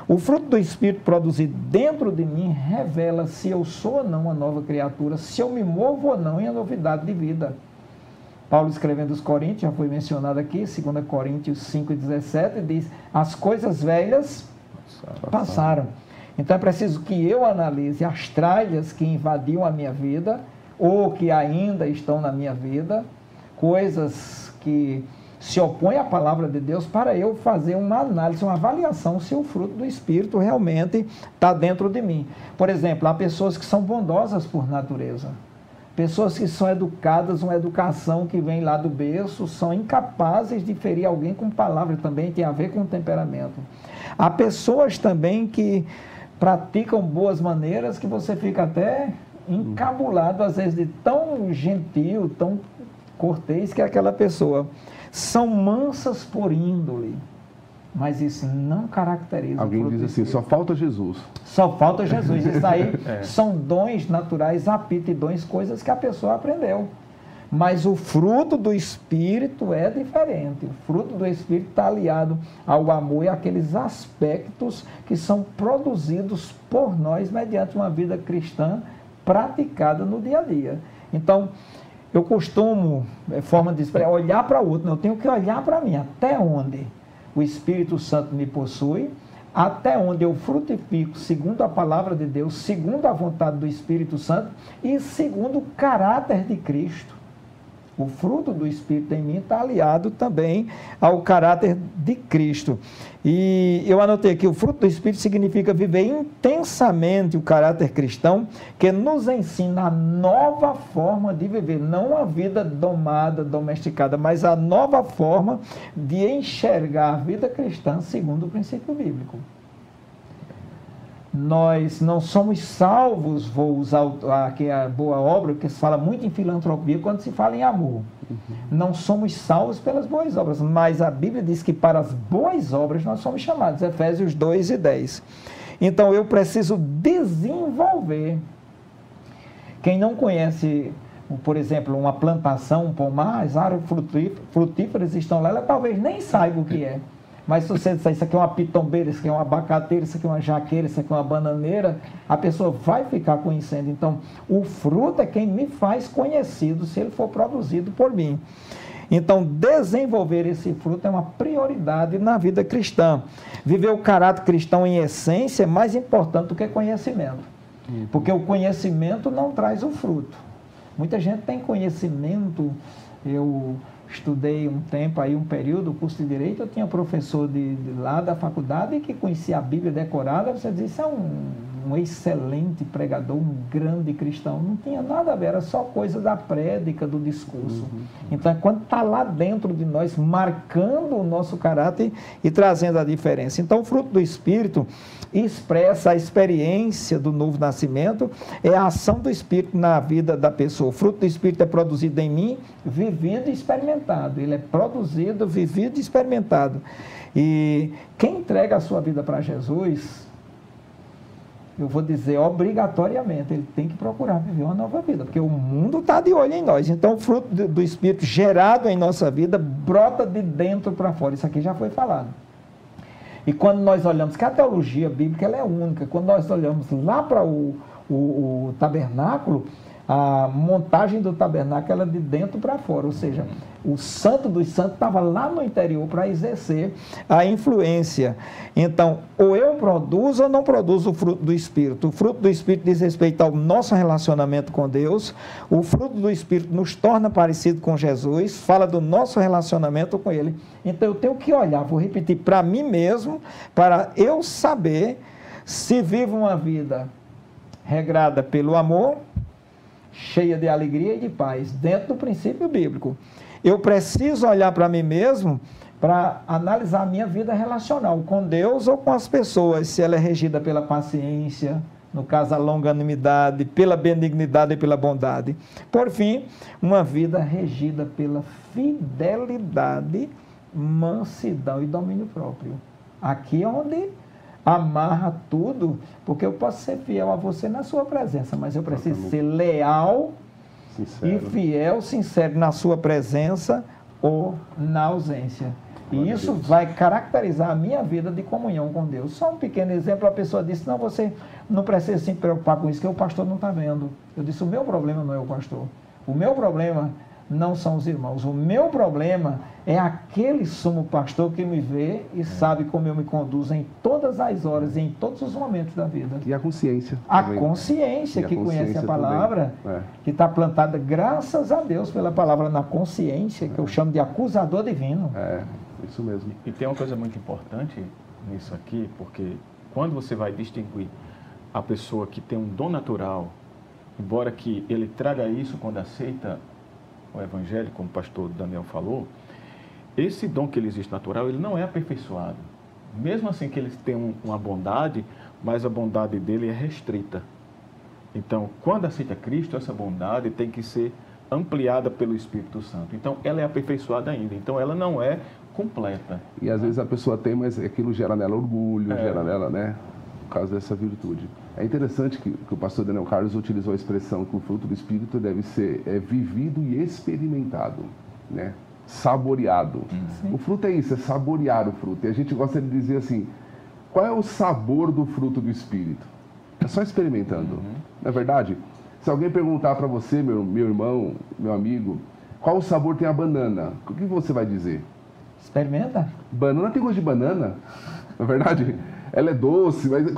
S2: o fruto do Espírito produzido dentro de mim revela se eu sou ou não uma nova criatura, se eu me movo ou não em a novidade de vida. Paulo, escrevendo aos Coríntios, já foi mencionado aqui, 2 Coríntios 5,17, diz, as coisas velhas passaram. Então é preciso que eu analise as tralhas que invadiam a minha vida, ou que ainda estão na minha vida, coisas que se opõem à palavra de Deus, para eu fazer uma análise, uma avaliação se o fruto do Espírito realmente está dentro de mim. Por exemplo, há pessoas que são bondosas por natureza. Pessoas que são educadas, uma educação que vem lá do berço, são incapazes de ferir alguém com palavra, também tem a ver com o temperamento. Há pessoas também que praticam boas maneiras que você fica até encabulado, às vezes, de tão gentil, tão cortês que é aquela pessoa. São mansas por índole, mas isso não caracteriza.
S1: Alguém diz assim, só falta Jesus.
S2: Só falta Jesus. Isso aí são dons naturais, aptidões, coisas que a pessoa aprendeu. Mas o fruto do Espírito é diferente. O fruto do Espírito está aliado ao amor e àqueles aspectos que são produzidos por nós mediante uma vida cristã praticada no dia a dia. Então, eu costumo, forma de expressar, olhar para o outro. Eu tenho que olhar para mim, até onde o Espírito Santo me possui, até onde eu frutifico segundo a palavra de Deus, segundo a vontade do Espírito Santo e segundo o caráter de Cristo. O fruto do Espírito em mim está aliado também ao caráter de Cristo. E eu anotei aqui, o fruto do Espírito significa viver intensamente o caráter cristão, que nos ensina a nova forma de viver, não a vida domada, domesticada, mas a nova forma de enxergar a vida cristã segundo o princípio bíblico. Nós não somos salvos, vou usar aqui a boa obra, porque se fala muito em filantropia quando se fala em amor. Não somos salvos pelas boas obras, mas a Bíblia diz que para as boas obras nós somos chamados, Efésios 2:10. Então eu preciso desenvolver. Quem não conhece, por exemplo, uma plantação, um pomar, as árvores frutíferas estão lá, ela talvez nem saiba o que é. Mas se você disser, isso aqui é uma pitombeira, isso aqui é uma abacateira, isso aqui é uma jaqueira, isso aqui é uma bananeira, a pessoa vai ficar conhecendo. Então, o fruto é quem me faz conhecido, se ele for produzido por mim. Então, desenvolver esse fruto é uma prioridade na vida cristã. Viver o caráter cristão em essência é mais importante do que conhecimento. Porque o conhecimento não traz o fruto. Muita gente tem conhecimento, eu estudei um tempo, aí um período, o curso de Direito, eu tinha professor de lá da faculdade que conhecia a Bíblia decorada, você dizia, isso é um um excelente pregador, um grande cristão. Não tinha nada a ver, era só coisa da prédica, do discurso. Então, quando está lá dentro de nós, marcando o nosso caráter e trazendo a diferença. Então, o fruto do Espírito expressa a experiência do novo nascimento, é a ação do Espírito na vida da pessoa. O fruto do Espírito é produzido em mim, vivido e experimentado. Ele é produzido, vivido e experimentado. E quem entrega a sua vida para Jesus, eu vou dizer obrigatoriamente, ele tem que procurar viver uma nova vida, porque o mundo está de olho em nós. Então, o fruto do Espírito gerado em nossa vida brota de dentro para fora. Isso aqui já foi falado. E quando nós olhamos, que a teologia bíblica ela é única, quando nós olhamos lá para o tabernáculo, a montagem do tabernáculo ela é de dentro para fora, ou seja, o santo dos santos estava lá no interior para exercer a influência. Então, ou eu produzo ou não produzo o fruto do Espírito. O fruto do Espírito diz respeito ao nosso relacionamento com Deus, o fruto do Espírito nos torna parecido com Jesus, fala do nosso relacionamento com Ele. Então, eu tenho que olhar, vou repetir, para mim mesmo, para eu saber se vivo uma vida regrada pelo amor, cheia de alegria e de paz, dentro do princípio bíblico. Eu preciso olhar para mim mesmo para analisar a minha vida relacional com Deus ou com as pessoas, se ela é regida pela paciência, no caso a longanimidade, pela benignidade e pela bondade. Por fim, uma vida regida pela fidelidade, mansidão e domínio próprio. Aqui é onde amarra tudo, porque eu posso ser fiel a você na sua presença, mas eu preciso ser leal, sincero e fiel, sincero na sua presença ou na ausência. E isso vai caracterizar a minha vida de comunhão com Deus. Só um pequeno exemplo, a pessoa disse, não, você não precisa se preocupar com isso, que o pastor não está vendo. Eu disse, o meu problema não é o pastor. O meu problema não são os irmãos. O meu problema é aquele sumo pastor que me vê e sabe como eu me conduzo em todas as horas e em todos os momentos da vida.
S1: E a consciência.
S2: A consciência que conhece a palavra, que está plantada, graças a Deus, pela palavra na consciência, que eu chamo de acusador divino.
S1: É, isso mesmo.
S3: E tem uma coisa muito importante nisso aqui, porque quando você vai distinguir a pessoa que tem um dom natural, embora que ele traga isso quando aceita o Evangelho, como o pastor Daniel falou, esse dom que ele existe natural, ele não é aperfeiçoado. Mesmo assim que ele tem uma bondade, mas a bondade dele é restrita. Então, quando aceita Cristo, essa bondade tem que ser ampliada pelo Espírito Santo. Então, ela é aperfeiçoada ainda. Então, ela não é completa.
S1: E às vezes a pessoa tem, mas aquilo gera nela orgulho, gera nela, né? Por causa dessa virtude. É interessante que o pastor Daniel Carlos utilizou a expressão que o fruto do Espírito deve ser vivido e experimentado, né? Saboreado. O fruto é isso, é saborear o fruto. E a gente gosta de dizer assim, qual é o sabor do fruto do Espírito? É só experimentando. Não é verdade? Se alguém perguntar para você, meu irmão, meu amigo, qual o sabor tem a banana? O que você vai dizer?
S2: Experimenta.
S1: Banana tem gosto de banana, não é verdade? Ela é doce, mas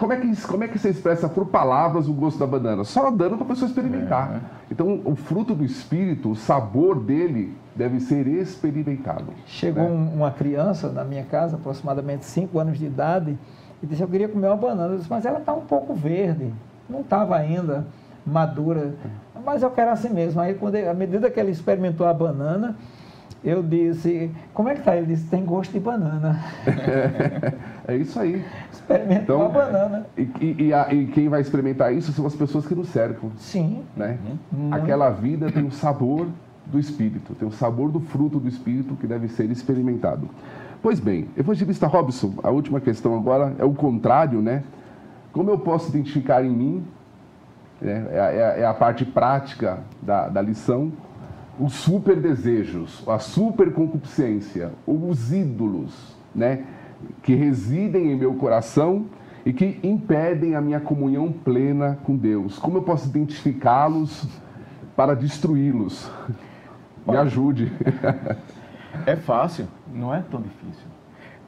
S1: como é que você expressa por palavras o gosto da banana? Só dando para a pessoa experimentar. Então, o fruto do Espírito, o sabor dele deve ser experimentado.
S2: Chegou uma criança na minha casa, aproximadamente 5 anos de idade, e disse, eu queria comer uma banana. Eu disse, mas ela está um pouco verde, não estava ainda madura, mas eu quero assim mesmo. Aí, à medida que ele experimentou a banana, eu disse, como é que está? Ele disse, tem gosto de banana.
S1: É isso aí.
S2: Experimentou então, a banana.
S1: E quem vai experimentar isso são as pessoas que nos cercam.
S2: Sim.
S1: Né? Aquela vida tem o sabor do Espírito, tem o sabor do fruto do Espírito que deve ser experimentado. Pois bem, evangelista Robson, a última questão agora é o contrário, né? Como eu posso identificar em mim, né? É a parte prática da lição, os super desejos, a super concupiscência, os ídolos, né, que residem em meu coração e que impedem a minha comunhão plena com Deus. Como eu posso identificá-los para destruí-los? Me ajude.
S3: É fácil, não é tão difícil.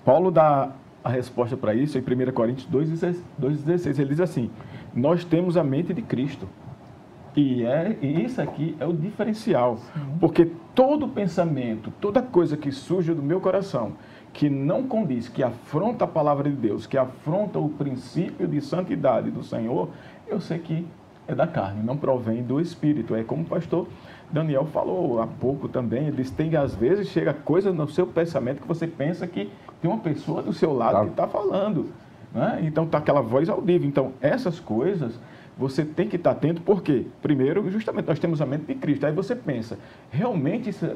S3: Paulo dá a resposta para isso em 1 Coríntios 2,16. Ele diz assim, nós temos a mente de Cristo. E isso aqui é o diferencial, porque todo pensamento, toda coisa que surge do meu coração, que não condiz, que afronta a palavra de Deus, que afronta o princípio de santidade do Senhor, eu sei que é da carne, não provém do Espírito. É como o pastor Daniel falou há pouco também, ele disse, tem às vezes chega coisa no seu pensamento que você pensa que tem uma pessoa do seu lado que está falando, né? Então está aquela voz audível. Então essas coisas você tem que estar atento, porque primeiro, justamente nós temos a mente de Cristo, aí você pensa, realmente isso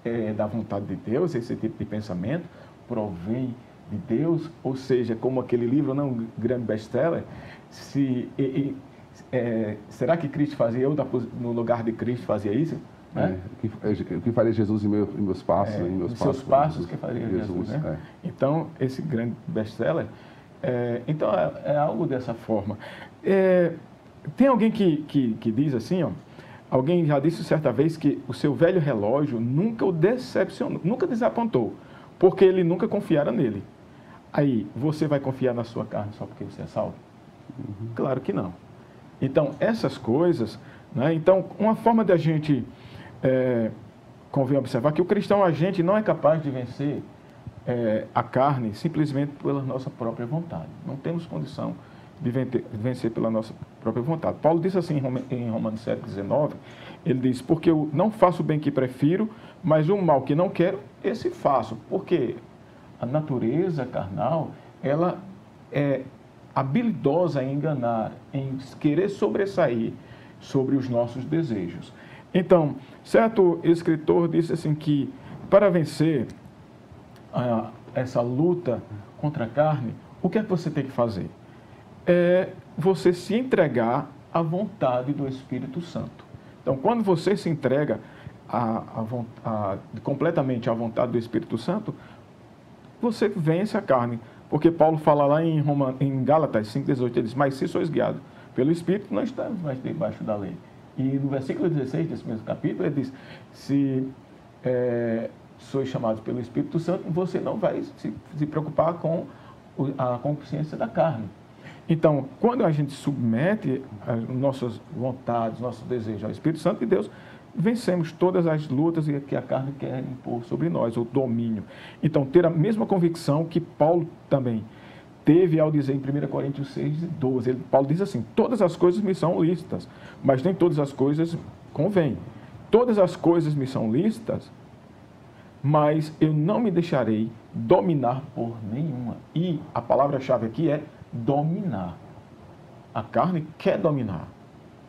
S3: é da vontade de Deus, esse tipo de pensamento provém de Deus, ou seja, como aquele livro, não um grande best-seller, será que Cristo fazia, eu no lugar de Cristo fazia isso? Né?
S1: O que faria Jesus em meus passos? Em
S3: seus passos, que faria Jesus, né? Então, esse grande best-seller, então é algo dessa forma. Tem alguém que diz assim, ó, alguém já disse certa vez que o seu velho relógio nunca o decepcionou, nunca desapontou, porque ele nunca confiara nele. Aí, você vai confiar na sua carne só porque você é salvo? Claro que não. Então, essas coisas, né? Então, uma forma de a gente, convém observar que o cristão, a gente não é capaz de vencer a carne simplesmente pela nossa própria vontade. Não temos condição de vencer pela nossa própria vontade. Paulo disse assim em Romanos 7,19, ele diz, porque eu não faço o bem que prefiro, mas o mal que não quero, esse faço. Porque a natureza carnal, ela é habilidosa em enganar, em querer sobressair sobre os nossos desejos. Então, certo escritor disse assim que para vencer essa luta contra a carne, o que é que você tem que fazer? É você se entregar à vontade do Espírito Santo. Então, quando você se entrega completamente à vontade do Espírito Santo, você vence a carne. Porque Paulo fala lá em Gálatas 5,18, ele diz, mas se sois guiados pelo Espírito, não estamos mais debaixo da lei. E no versículo 16 desse mesmo capítulo, ele diz, se sois chamados pelo Espírito Santo, você não vai se preocupar com a consciência da carne. Então, quando a gente submete as nossas vontades, nossos desejos ao Espírito Santo de Deus, vencemos todas as lutas que a carne quer impor sobre nós, o domínio. Então, ter a mesma convicção que Paulo também teve ao dizer em 1 Coríntios 6,12. Paulo diz assim, todas as coisas me são lícitas, mas nem todas as coisas convêm. Todas as coisas me são lícitas, mas eu não me deixarei dominar por nenhuma. E a palavra-chave aqui é dominar. A carne quer dominar.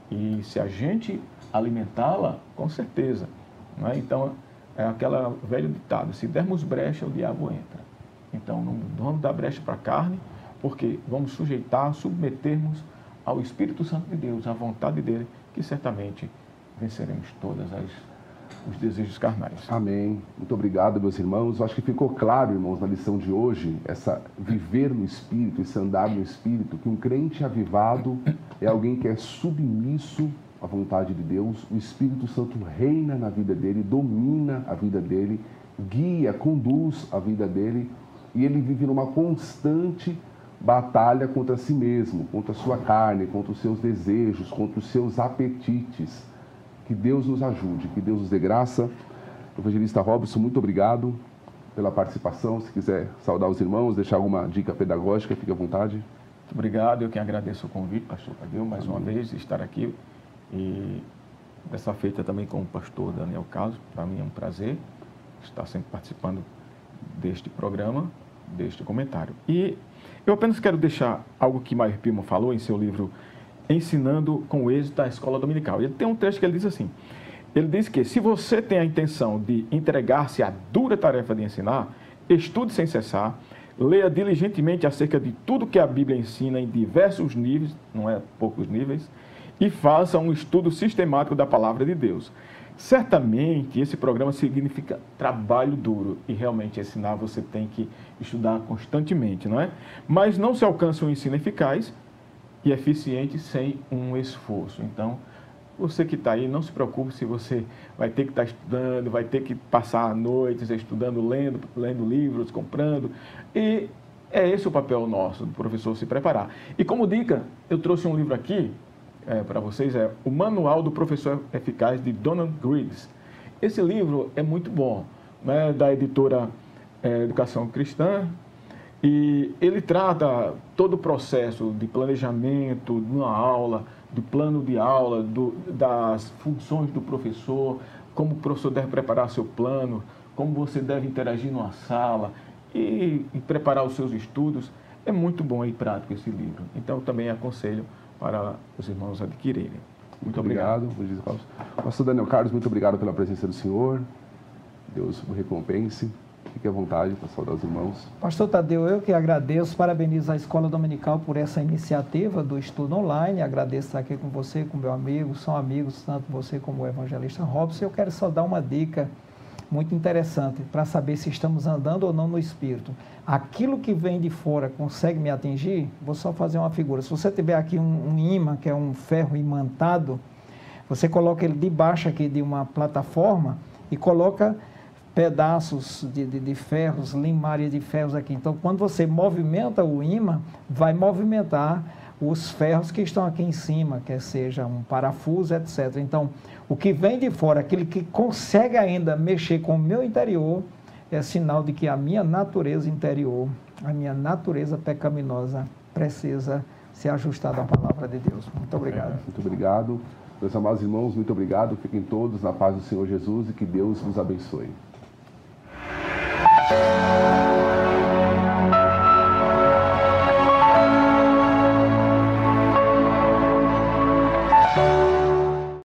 S3: E se a gente alimentá-la, com certeza. Não é? Então, é aquela velho ditado, se dermos brecha, o diabo entra. Então, não vamos dar brecha para a carne, porque vamos sujeitar, submetermos ao Espírito Santo de Deus, à vontade dele, que certamente venceremos todos os desejos carnais.
S1: Amém. Muito obrigado, meus irmãos. Eu acho que ficou claro, irmãos, na lição de hoje, essa viver no Espírito, esse andar no Espírito, que um crente avivado é alguém que é submisso à vontade de Deus. O Espírito Santo reina na vida dele, domina a vida dele, guia, conduz a vida dele, e ele vive numa constante batalha contra si mesmo, contra a sua carne, contra os seus desejos, contra os seus apetites. Que Deus nos ajude, que Deus nos dê graça. Evangelista Robson, muito obrigado pela participação. Se quiser saudar os irmãos, deixar alguma dica pedagógica, fique à vontade.
S3: Muito obrigado, eu que agradeço o convite, pastor Tadeu, mais uma vez, de estar aqui. E dessa feita também com o pastor Daniel Carlos, para mim é um prazer estar sempre participando deste programa, deste comentário. E eu apenas quero deixar algo que Mário Pima falou em seu livro Ensinando com Êxito a Escola Dominical. Ele tem um texto que ele diz assim, ele diz que se você tem a intenção de entregar-se à dura tarefa de ensinar, estude sem cessar, leia diligentemente acerca de tudo que a Bíblia ensina em diversos níveis, não é poucos níveis, e faça um estudo sistemático da Palavra de Deus. Certamente, esse programa significa trabalho duro, e realmente ensinar você tem que estudar constantemente, não é? Mas não se alcança um ensino eficaz e eficiente sem um esforço. Então, você que está aí, não se preocupe se você vai ter que estar estudando, vai ter que passar noites estudando, lendo livros, comprando. E é esse o papel nosso, do professor, se preparar. E como dica, eu trouxe um livro aqui para vocês, é o Manual do Professor Eficaz, de Donald Griggs. Esse livro é muito bom, né, da editora educação cristã, e ele trata todo o processo de planejamento de uma aula, do plano de aula, das funções do professor, como o professor deve preparar seu plano, como você deve interagir numa sala e preparar os seus estudos. É muito bom e prático esse livro. Então, também aconselho para os irmãos adquirirem.
S1: Muito obrigado. Pastor Daniel Carlos, muito obrigado pela presença do senhor. Deus o recompense. Fique à vontade para saudar os irmãos.
S2: Pastor Tadeu, eu que agradeço, parabenizo a Escola Dominical por essa iniciativa do estudo online, agradeço estar aqui com você, com meu amigo, são amigos, tanto você como o evangelista Robson. Eu quero só dar uma dica muito interessante para saber se estamos andando ou não no Espírito. Aquilo que vem de fora consegue me atingir? Vou só fazer uma figura. Se você tiver aqui um ímã, que é um ferro imantado, você coloca ele debaixo aqui de uma plataforma e coloca pedaços de ferros, limárias de ferros aqui. Então, quando você movimenta o ímã, vai movimentar os ferros que estão aqui em cima, quer seja um parafuso, etc. Então, o que vem de fora, aquele que consegue ainda mexer com o meu interior, é sinal de que a minha natureza interior, a minha natureza pecaminosa, precisa ser ajustada à palavra de Deus. Muito obrigado.
S1: Muito obrigado. Meus amados irmãos, muito obrigado. Fiquem todos na paz do Senhor Jesus e que Deus nos abençoe.